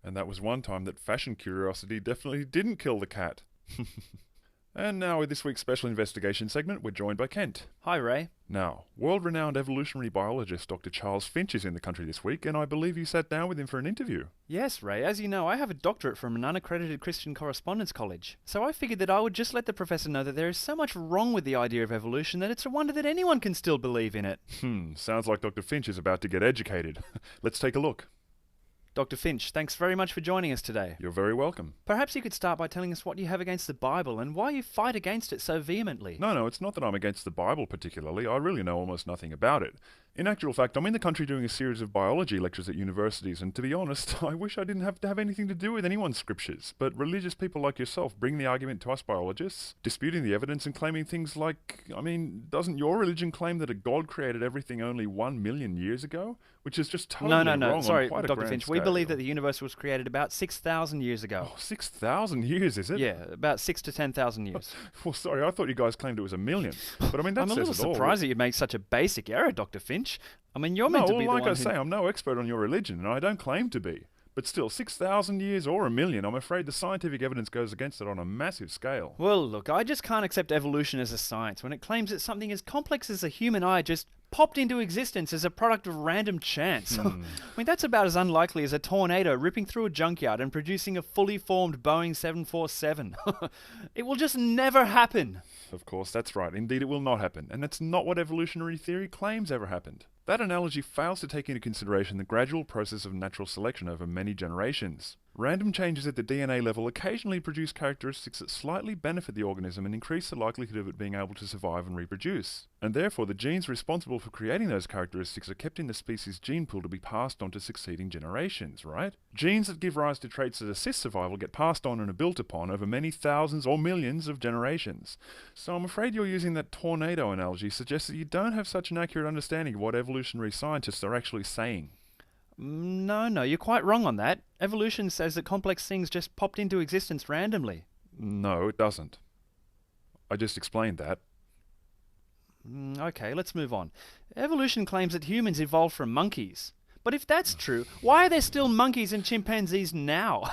And that was one time that fashion curiosity definitely didn't kill the cat. And now with this week's special investigation segment, we're joined by Kent. Hi, Ray. Now, world-renowned evolutionary biologist Dr. Charles Finch is in the country this week, and I believe you sat down with him for an interview. Yes, Ray. As you know, I have a doctorate from an unaccredited Christian correspondence college. So I figured that I would just let the professor know that there is so much wrong with the idea of evolution that it's a wonder that anyone can still believe in it. Sounds like Dr. Finch is about to get educated. Let's take a look. Dr. Finch, thanks very much for joining us today. You're very welcome. Perhaps you could start by telling us what you have against the Bible and why you fight against it so vehemently. No, it's not that I'm against the Bible particularly. I really know almost nothing about it. In actual fact, I'm in the country doing a series of biology lectures at universities, and to be honest, I wish I didn't have to have anything to do with anyone's scriptures. But religious people like yourself bring the argument to us biologists, disputing the evidence and claiming things like, doesn't your religion claim that a God created everything only 1 million years ago? Which is just totally wrong. No. Sorry, on quite a Dr. grand Finch. We scale. believe that the universe was created about 6,000 years ago. Oh, 6,000 years, is it? Yeah, about 6 to 10,000 years. Well, sorry, I thought you guys claimed it was 1 million. But that I'm a little says it all. surprised that you make such a basic error, Dr. Finch. You're meant to be the one like I say, I'm no expert on your religion, and I don't claim to be. But still, 6,000 years or 1 million, I'm afraid the scientific evidence goes against it on a massive scale. Well, look, I just can't accept evolution as a science when it claims that something as complex as a human eye just popped into existence as a product of random chance. That's about as unlikely as a tornado ripping through a junkyard and producing a fully formed Boeing 747. It will just never happen. Of course, that's right. Indeed, it will not happen. And that's not what evolutionary theory claims ever happened. That analogy fails to take into consideration the gradual process of natural selection over many generations. Random changes at the DNA level occasionally produce characteristics that slightly benefit the organism and increase the likelihood of it being able to survive and reproduce. And therefore, the genes responsible for creating those characteristics are kept in the species gene pool to be passed on to succeeding generations, right? Genes that give rise to traits that assist survival get passed on and are built upon over many thousands or millions of generations. So I'm afraid you're using that tornado analogy suggests that you don't have such an accurate understanding of what evolutionary scientists are actually saying. No, you're quite wrong on that. Evolution says that complex things just popped into existence randomly. No, it doesn't. I just explained that. Okay, let's move on. Evolution claims that humans evolved from monkeys. But if that's true, why are there still monkeys and chimpanzees now?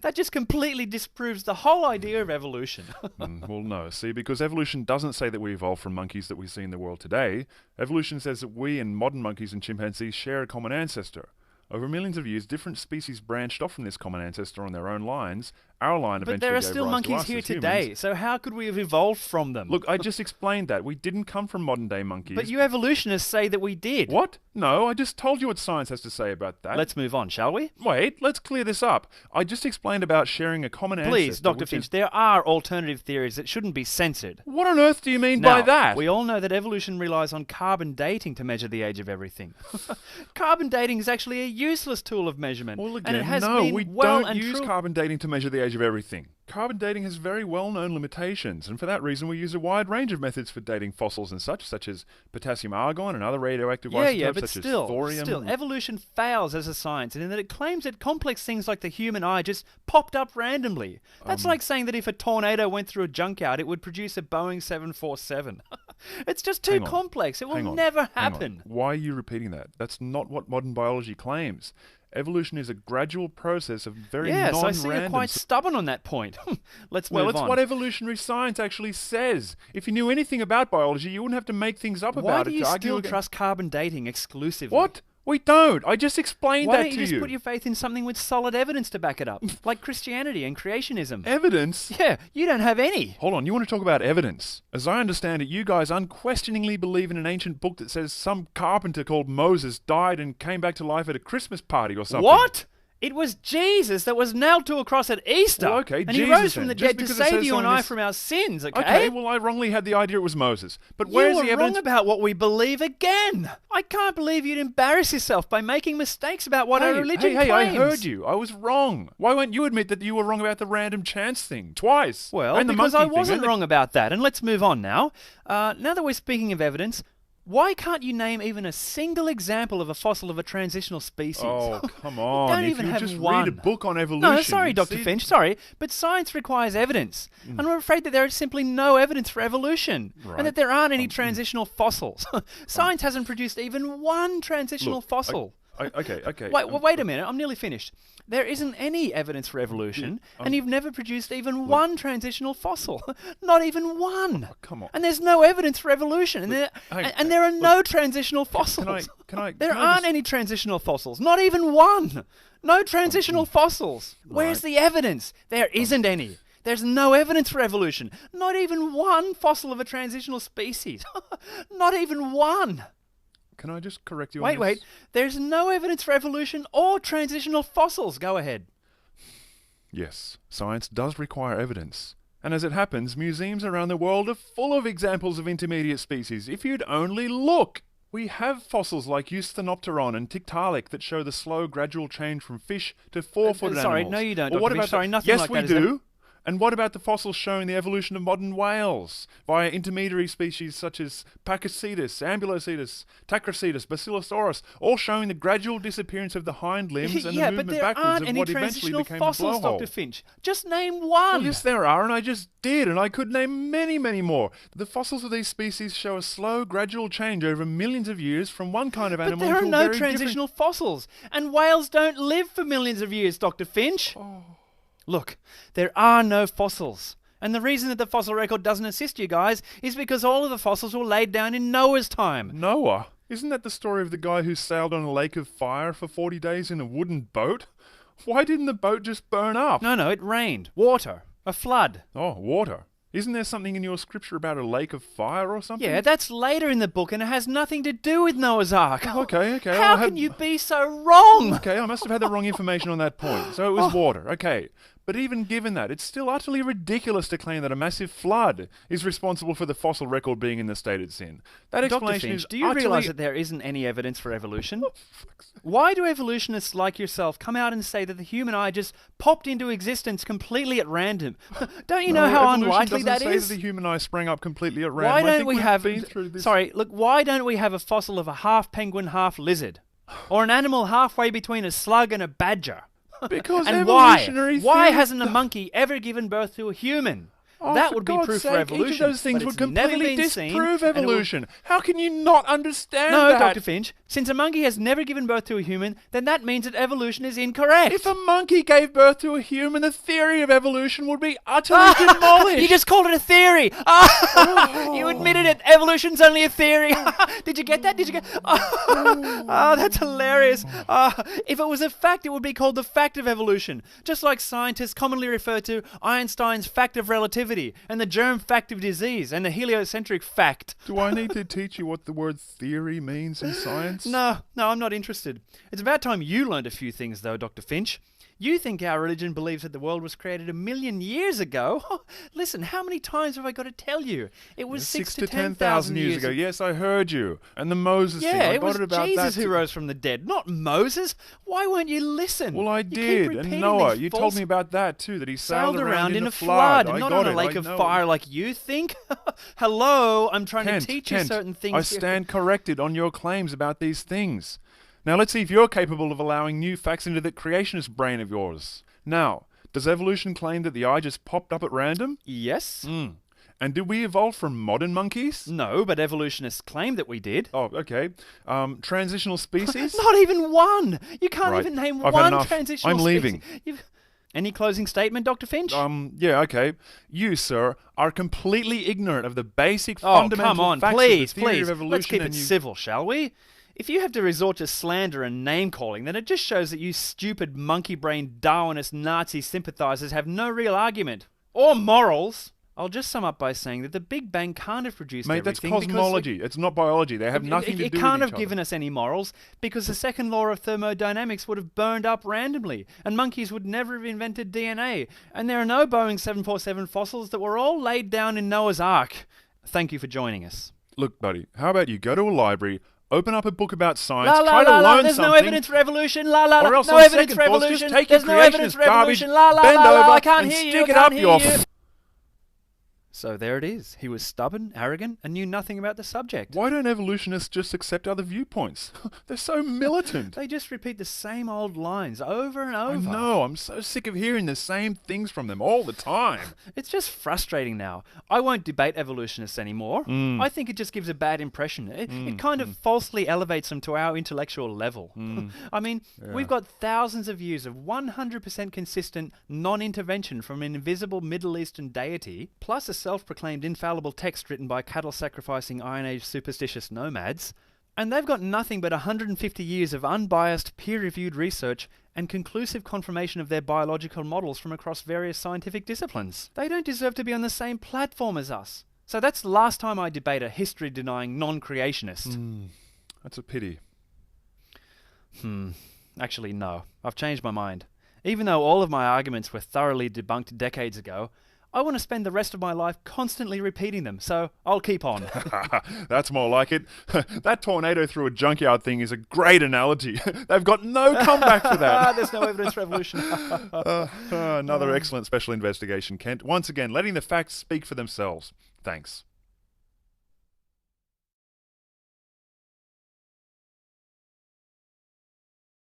That just completely disproves the whole idea of evolution. Well, no. See, because evolution doesn't say that we evolved from monkeys that we see in the world today. Evolution says that we and modern monkeys and chimpanzees share a common ancestor. Over millions of years, different species branched off from this common ancestor on their own lines. Our line eventually But there are gave still rise to monkeys us here as today, humans. so how could we have evolved from them? Look, I just explained that. We didn't come from modern-day monkeys. But you evolutionists say that we did. What? No, I just told you what science has to say about that. Let's move on, shall we? Wait, let's clear this up. I just explained about sharing a common ancestor. Please, Dr. which Finch, is... there are alternative theories that shouldn't be censored. What on earth do you mean by Now, that? we all know that evolution relies on carbon dating to measure the age of everything. Carbon dating is actually a useless tool of measurement. Well, again, and it has no, been we well don't and use true- carbon dating to measure the age of everything. Carbon dating has very well-known limitations, and for that reason we use a wide range of methods for dating fossils and such as potassium argon and other radioactive isotopes but such still, as thorium. evolution fails as a science in that it claims that complex things like the human eye just popped up randomly. That's like saying that if a tornado went through a junkyard, it would produce a Boeing 747. It's just too Hang on. complex. It will Hang on. never Hang on. happen. Why are you repeating that? That's not what modern biology claims. Evolution is a gradual process of very Yes, non-random... I see you're quite stubborn on that point. Let's move on. Well, it's what evolutionary science actually says. If you knew anything about biology, you wouldn't have to make things up Why about do it you to argue still against... trust carbon dating exclusively? What? We don't. I just explained Why that don't to you you. just put your faith in something with solid evidence to back it up, like Christianity and creationism? Evidence? Yeah, you don't have any. Hold on, you want to talk about evidence? As I understand it, you guys unquestioningly believe in an ancient book that says some carpenter called Moses died and came back to life at a Christmas party or something. What? It was Jesus that was nailed to a cross at Easter. Well, okay, and he Jesus rose from then. the Just dead to because it save says you so and in I this- from our sins, okay? Okay, well, I wrongly had the idea it was Moses. But You where's were the evidence? wrong about what we believe again. I can't believe you'd embarrass yourself by making mistakes about what our religion hey, I claims. heard you. I was wrong. Why won't you admit that you were wrong about the random chance thing? Twice. Well, and the because monkey I thing, wasn't and the- wrong about that. And let's move on now. Now that we're speaking of evidence, why can't you name even a single example of a fossil of a transitional species? Oh, come on. Don't if even you have just one. read a book on evolution... No, sorry, you'd Dr. see- Finch, sorry, but science requires evidence. And we're afraid that there is simply no evidence for evolution, Right. and that there aren't any transitional fossils. Science hasn't produced even one transitional Look, fossil. Okay. Wait a minute. I'm nearly finished. There isn't any evidence for evolution, and you've never produced even one transitional fossil. Not even one. Oh, come on. And there's no evidence for evolution, and there are no transitional fossils. There aren't any transitional fossils. Not even one. No transitional fossils. Where's the evidence? There isn't any. There's no evidence for evolution. Not even one fossil of a transitional species. Not even one. Can I just correct you on this? Wait. There's no evidence for evolution or transitional fossils. Go ahead. Yes, science does require evidence. And as it happens, museums around the world are full of examples of intermediate species. If you'd only look! We have fossils like Eusthenopteron and Tiktaalik that show the slow, gradual change from fish to four-footed animals. Sorry, no you don't, Or Dr. Finch. Sorry, nothing yes, like we that. do. And what about the fossils showing the evolution of modern whales via intermediary species such as Pakicetus, Ambulocetus, Tacrocetus, Basilosaurus, all showing the gradual disappearance of the hind limbs and the movement backwards of what eventually became the fossils, blowhole? Dr. Finch. Just name one. Well, yes, there are, and I just did, and I could name many, many more. The fossils of these species show a slow, gradual change over millions of years from one kind of animal to a very But there are no transitional fossils, and whales don't live for millions of years, Dr. Finch. Look, there are no fossils. And the reason that the fossil record doesn't assist you guys is because all of the fossils were laid down in Noah's time. Noah? Isn't that the story of the guy who sailed on a lake of fire for 40 days in a wooden boat? Why didn't the boat just burn up? No, it rained. Water. A flood. Oh, water. Isn't there something in your scripture about a lake of fire or something? Yeah, that's later in the book and it has nothing to do with Noah's Ark. Okay. How can you be so wrong? Okay, I must have had the wrong information on that point. So it was water. Okay. But even given that, it's still utterly ridiculous to claim that a massive flood is responsible for the fossil record being in the state it's in. That explanation is do you realise that there isn't any evidence for evolution? Why do evolutionists like yourself come out and say that the human eye just popped into existence completely at random? Don't you know how unlikely that is? Evolution doesn't say that the human eye sprang up completely at random. Why don't we have... been through this. Sorry, look, why don't we have a fossil of a half penguin, half lizard? Or an animal halfway between a slug and a badger? Because and evolutionary why hasn't a monkey ever given birth to a human? That would be proof for evolution. Each of those things would completely disprove evolution. How can you not understand that? No, Dr. Finch, since a monkey has never given birth to a human, then that means that evolution is incorrect. If a monkey gave birth to a human, the theory of evolution would be utterly demolished. You just called it a theory. You admitted it. Evolution's only a theory. Did you get that? That's hilarious. If it was a fact, it would be called the fact of evolution. Just like scientists commonly refer to Einstein's fact of relativity and the germ fact of disease and the heliocentric fact. Do I need to teach you what the word theory means in science? No, I'm not interested. It's about time you learned a few things, though, Dr. Finch. You think our religion believes that the world was created 1,000,000 years ago? Listen, how many times have I got to tell you? It was 6 to 10,000 years ago. Yes, I heard you. And the Moses thing. Yeah, it was Jesus who rose from the dead, not Moses. Why won't you listen? Well, I did. And Noah, you told me about that too, that he sailed around in a flood. Not on a lake of fire like you think. Hello, I'm trying to teach you certain things. I stand corrected on your claims about these things. Now let's see if you're capable of allowing new facts into that creationist brain of yours. Now, does evolution claim that the eye just popped up at random? Yes. And did we evolve from modern monkeys? No, but evolutionists claim that we did. Oh, okay. Transitional species? Not even one! You can't even name one transitional I'm leaving. species. Any closing statement, Dr. Finch? Yeah, okay. You, sir, are completely ignorant of the basic fundamental facts of the theory of evolution. Let's keep it civil, shall we? If you have to resort to slander and name-calling, then it just shows that you stupid monkey-brained Darwinist Nazi sympathizers have no real argument. Or morals. I'll just sum up by saying that the Big Bang can't have produced everything. Mate, that's cosmology. It's not biology. They have nothing to do with each other. It can't have given us any morals because the second law of thermodynamics would have burned up randomly and monkeys would never have invented DNA. And there are no Boeing 747 fossils that were all laid down in Noah's Ark. Thank you for joining us. Look, buddy, how about you go to a library, open up a book about science, try to learn something. There's no evidence for evolution. Or else no evidence for evolution. There's no evidence for evolution. Bend over I can't and hear you. stick it up your So there it is. He was stubborn, arrogant, and knew nothing about the subject. Why don't evolutionists just accept other viewpoints? They're so militant. They just repeat the same old lines over and over. I know, I'm so sick of hearing the same things from them all the time. It's just frustrating now. I won't debate evolutionists anymore. I think it just gives a bad impression. It kind of falsely elevates them to our intellectual level. I mean, we've got thousands of years of 100% consistent non-intervention from an invisible Middle Eastern deity, plus a self-proclaimed infallible text written by cattle-sacrificing Iron Age superstitious nomads, and they've got nothing but 150 years of unbiased, peer-reviewed research and conclusive confirmation of their biological models from across various scientific disciplines. They don't deserve to be on the same platform as us. So that's the last time I debate a history-denying non-creationist. That's a pity. Actually, no. I've changed my mind. Even though all of my arguments were thoroughly debunked decades ago, I want to spend the rest of my life constantly repeating them, so I'll keep on. That's more like it. That tornado through a junkyard thing is a great analogy. They've got no comeback for that. There's no evidence for evolution. Another excellent special investigation, Kent. Once again, letting the facts speak for themselves. Thanks.